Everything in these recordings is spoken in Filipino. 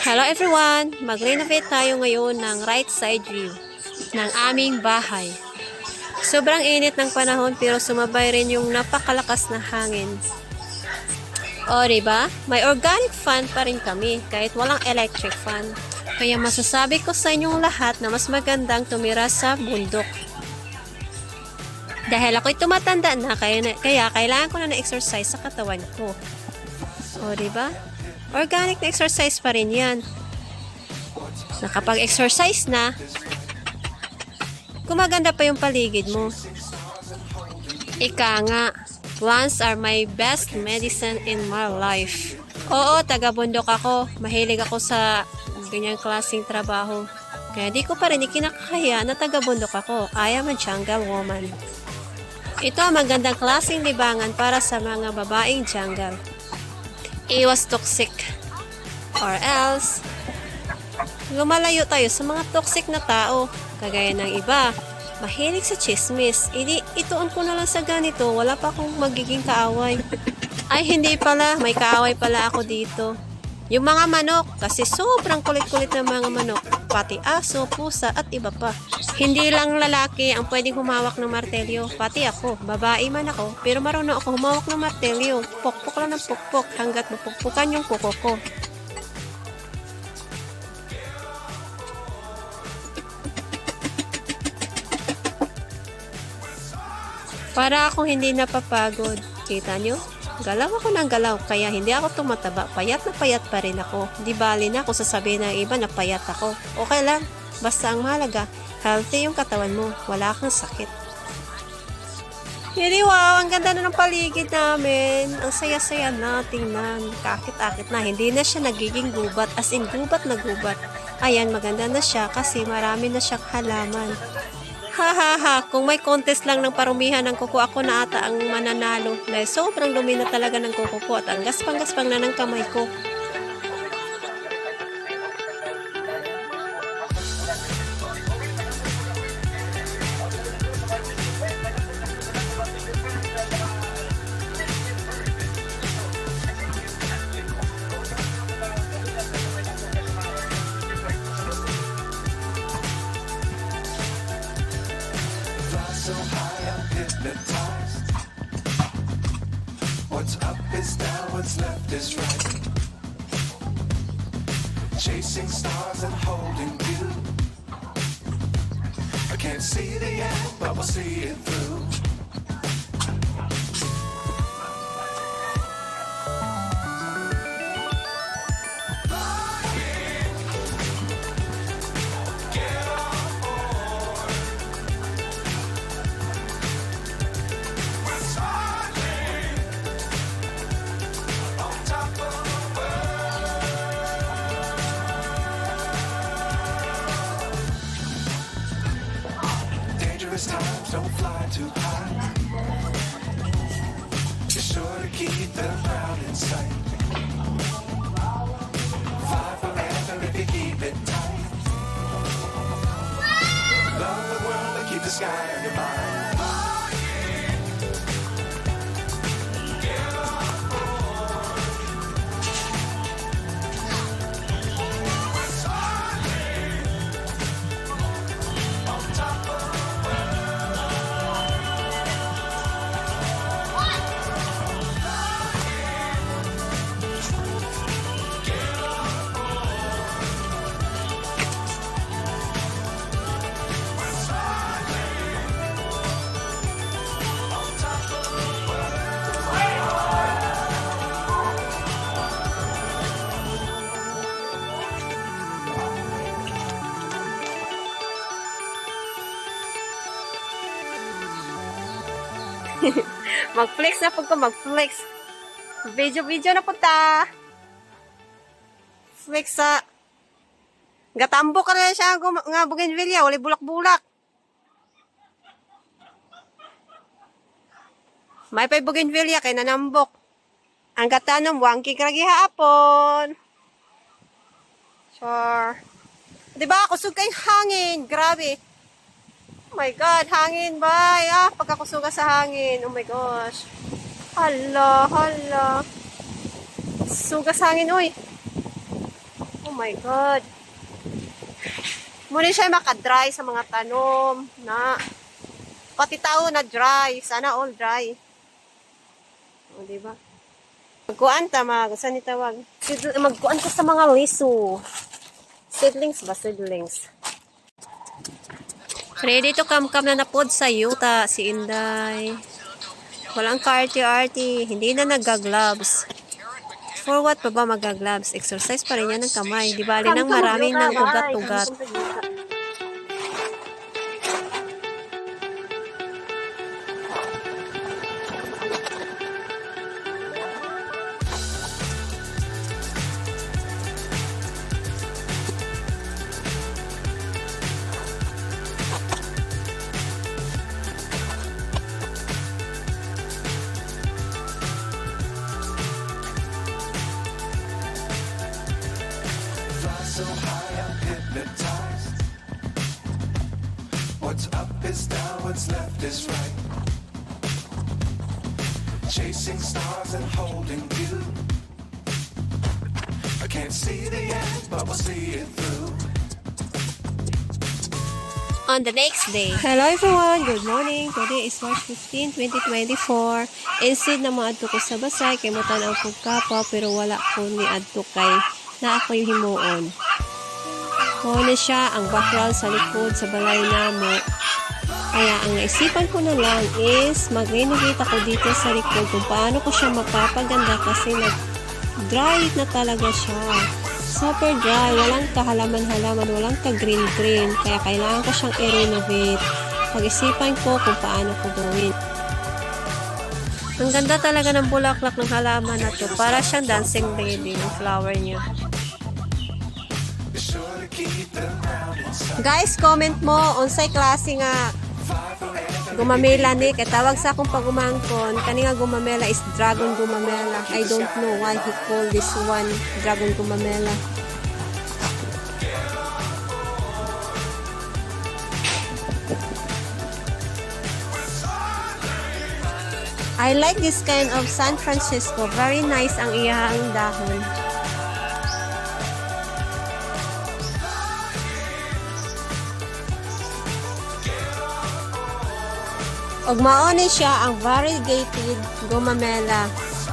Hello everyone! Mag-renovate tayo ngayon ng right side view ng aming bahay. Sobrang init ng panahon pero sumabay rin yung napakalakas na hangin. O diba? May organic fan pa rin kami kahit walang electric fan. Kaya masasabi ko sa inyong lahat na mas magandang tumira sa bundok. Dahil ako'y tumatanda na kaya kailangan ko na na-exercise sa katawan ko. O diba? Organic na exercise pa rin yan. Nakapag-exercise na, gumaganda pa yung paligid mo. Ika nga, plants are my best medicine in my life. Oo, taga-bundok ako. Mahilig ako sa ganyang klaseng trabaho. Kaya di ko pa rin ikinakaya na taga-bundok ako. I am a jungle woman. Ito ang magandang klaseng libangan para sa mga babaeng jungle. Iwas toxic. Or else, lumalayo tayo sa mga toxic na tao. Kagaya ng iba, mahilig sa chismis. Ituon ko na lang sa ganito, wala pa akong magiging kaaway. Ay, hindi pala. May kaaway pala ako dito. Yung mga manok, kasi sobrang kulit-kulit ng mga manok. Pati aso, pusa, at iba pa. Hindi lang lalaki ang pwedeng humawak ng martelyo. Pati ako, babae man ako, pero marunong ako humawak ng martelyo. Pukpok lang ng pukpok hanggat mapukpukan yung kuko ko. Para akong hindi napapagod. Kita nyo? Galaw ako ng galaw, kaya hindi ako tumataba. Payat na payat pa rin ako. Di bali na kung sasabihin ng iba na payat ako. Okay lang. Basta ang mahalaga, healthy yung katawan mo. Wala kang sakit. Hindi, wow, ang ganda na ng paligid namin. Ang saya-saya na, tingnan. Kakit-akit na. Hindi na siya nagiging gubat. As in, gubat na gubat. Ayan, maganda na siya kasi marami na siyang halaman. Ha, kung may contest lang ng parumihan ng kuko, ako na ata ang mananalo. Dahil sobrang dumi na talaga ng kuko ko at ang gaspang-gaspang na ng kamay ko. So high I'm hypnotized. What's up is down, what's left is right. Chasing stars and holding you. I can't see the end, but we'll see it through. Dangerous times, don't fly too high. Be sure to keep the ground in sight. Fly forever if you keep it tight. Love the world and keep the sky on your mind. Mag-flex na po ko, mag-flex. Video na po ta. Flex sa... Gatambo ka na siya nga bougainvillea, wali bulak-bulak. May pa'y bougainvillea kay nanambok. Ang gatanom, wangking kragi haapon. Sure. Diba, kusog kayong hangin. Grabe. Oh my God, hangin ba? Pagkakusuga sa hangin. Oh my gosh. Hala. Suga sa hangin, uy. my God. Muna siya makadry sa mga tanom na pati tao na dry. Sana all dry. O, diba? Magkuan ta, saan itawag? Magkuan ka sa mga liso. Seedlings ba? Seedlings. Ready to come na napod sa yuta si Inday. Walang ka-arty-arty. Hindi na nag-gloves. For what pa ba mag-gloves? Exercise pa rin yan ng kamay. Di bali nang maraming ng ugat-ugat. So high, I'm hypnotized. What's up is down, what's left is right. Chasing stars and holding you. I can't see the end, but we'll see it through. On the next day. Hello everyone! Good morning! Today is March 15, 2024. Instead na maadto ko sa basay, kay matanaw ko kapa, pero wala ko ni adto kay na ako yung himuon. Muna siya ang background sa likod sa balay namo. Kaya ang naisipan ko na lang is mag-renovate ako dito sa likod kung paano ko siya mapapaganda kasi nag-dry na talaga siya. Super dry, walang kahalaman-halaman, walang ka-green-green. Kaya kailangan ko siyang i-renovate. Pag-isipan ko kung paano ko gawin. Ang ganda talaga ng bulaklak ng halaman na to. Para siyang dancing lady ng flower niya. Guys, comment mo unsay klase nga gumamela ni kay tawag sa akong pagumangkon kani nga gumamela is dragon gumamela. I don't know why he called this one dragon gumamela. I like this kind of San Francisco. Very nice ang iyang dahon. Og maoni siya ang variegated gumamela.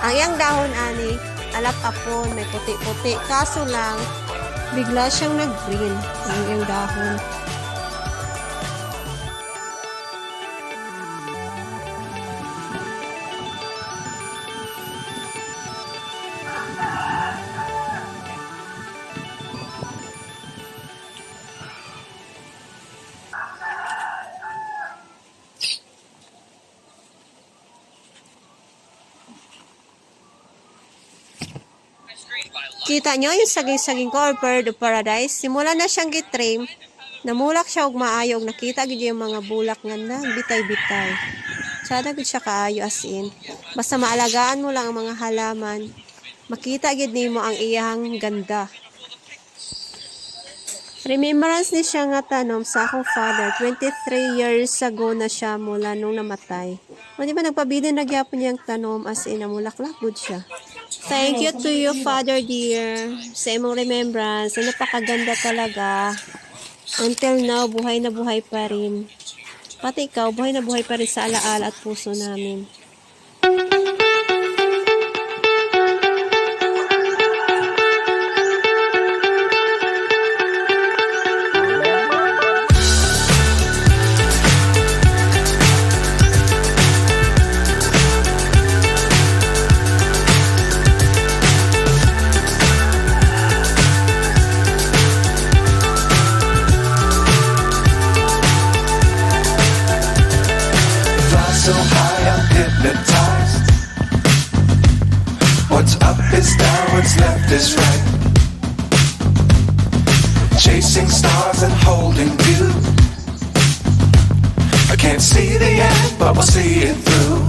Ang iyang dahon ani alap apon may puti-puti kaso lang bigla siyang nag-green ang iyang dahon. Kita nyo yung saging-saging ko or bird of paradise. Simula na siyang gitrim. Namulak siya og maayo. Nakita gid yung mga bulak nga na bitay-bitay. Sada gid siya kaayo as in. Basta maalagaan mo lang ang mga halaman. Makita gid nimo ang iyang ganda. Remembrance ni siya nga tanom sa akong father. 23 years ago na siya mula nung namatay. O di ba nagpabilin na gyapon niyang tanom as in namulaklak good siya. Thank you to you, Father dear, sa imong remembrance. Napakaganda talaga. Until now, buhay na buhay pa rin. Pati ikaw, buhay na buhay pa rin sa alaala at puso namin. So high, I'm hypnotized. What's up is down, what's left is right. Chasing stars and holding you. I can't see the end, but we'll see it through.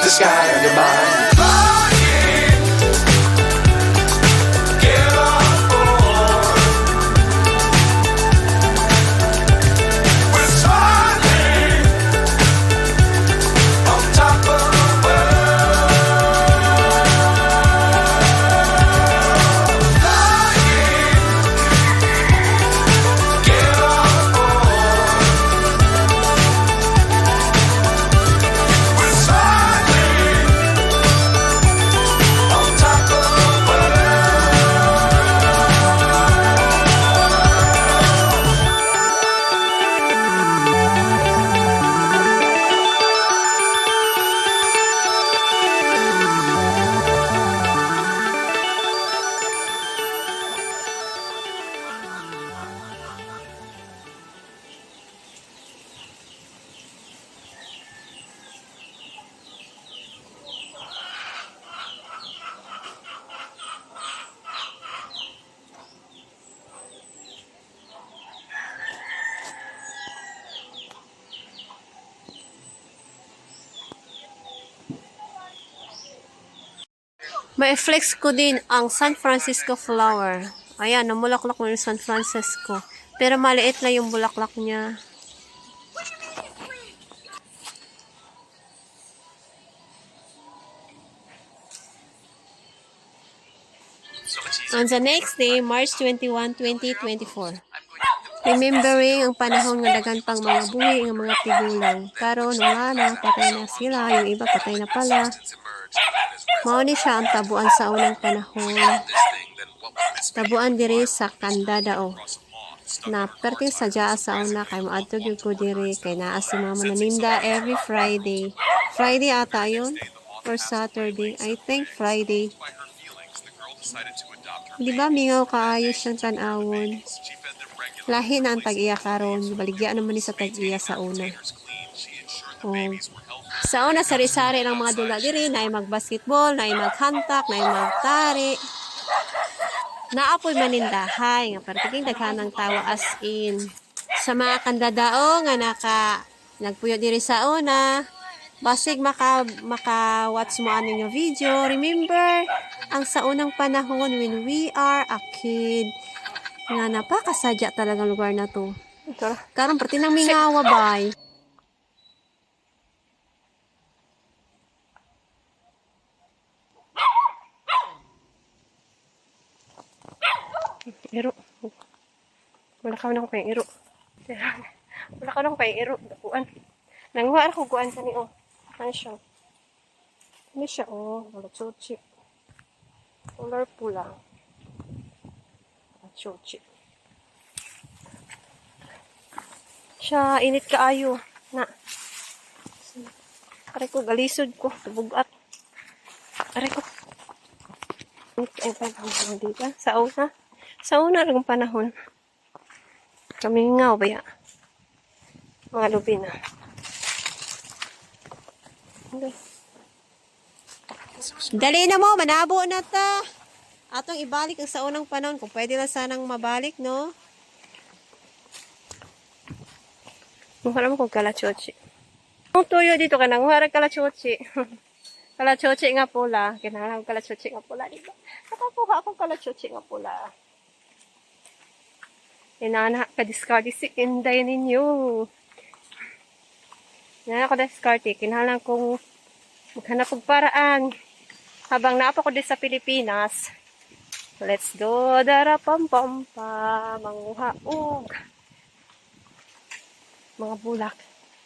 the sky on your mind. Get on board. We're soaring on top of the world. Flying. Get on board. We're soaring on top of the world. Ma-flex ko din ang San Francisco flower. Ayan, namulaklak mo yung San Francisco. Pero maliit na yung bulaklak niya. On the next day, March 21, 2024. Remembering ang panahon nga dagan pang mga buhi ng mga tigulang. Karon wala na, patay na sila. Yung iba patay na pala. Mao ni siya ang tabuan sa unang panahon. Tabuan diri sa Candadao. Na perting sadya sa una kay moadto gyud ko diri kay naa si mga mananinda every Friday. Friday ata yun or Saturday. I think Friday. Di ba mingaw kaayos siyang tanawon? Lahi na ang tag-iya karon, baligya naman ni sa tag-iya sa una. Oh. Sa una sari-sari ng mga dula diri, na mag-basketball, na maghantak, na magtari. Naapoy manindahay nga partiking daghanang tawa as in. Sa mga kandadao nga nagpuyo diri sa una, basig maka-watch mo ano yung video. Remember, ang sa unang panahon when we are a kid, nga napakasadya talagang lugar na to. Karon perti nang mingawa bay. Iro. Wala ka nang pay iro. Wala ka nang pay iro. Dakuan. Nanguha ako kuan sa ni oh. Ano siya? Ano siya oh, wala chochi. Color pula. Chochi. Siya init kaayo na. Aray ko galisod ko, bugat. Aray ko. Dito sa una. Sa una lang panahon. Kami ngaw ba ya? Mga lubi na. Dali na mo, manabo na ta. Atong ibalik ang sa unang panahon. Kung pwede lang sanang mabalik, no? Mukha naman kung kalachochi. Kung tuyo dito ka nang huwarag kalachochi. Kalachochi nga pula. Kinahalang kalachochi nga pula, diba? Nakakuha akong kalachochi nga pula. Inana ka discard si Inday ninyo. Inana ko discard. Kinahalang kong maghanap og paraan. Habang naapa ko din sa Pilipinas, let's do darapam-pam-pam, manguha og mga bulak.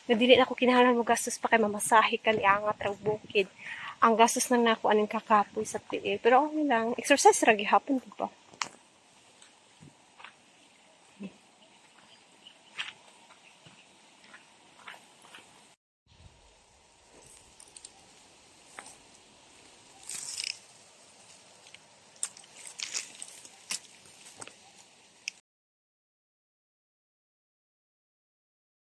Nadili na ako kinahanglan mo gastos pa kay mamasahe ka liangat rang bukid. Ang gastos nang nako aning kakapoy sa tiil. Pero okay lang, exercise ra gihapon di ba?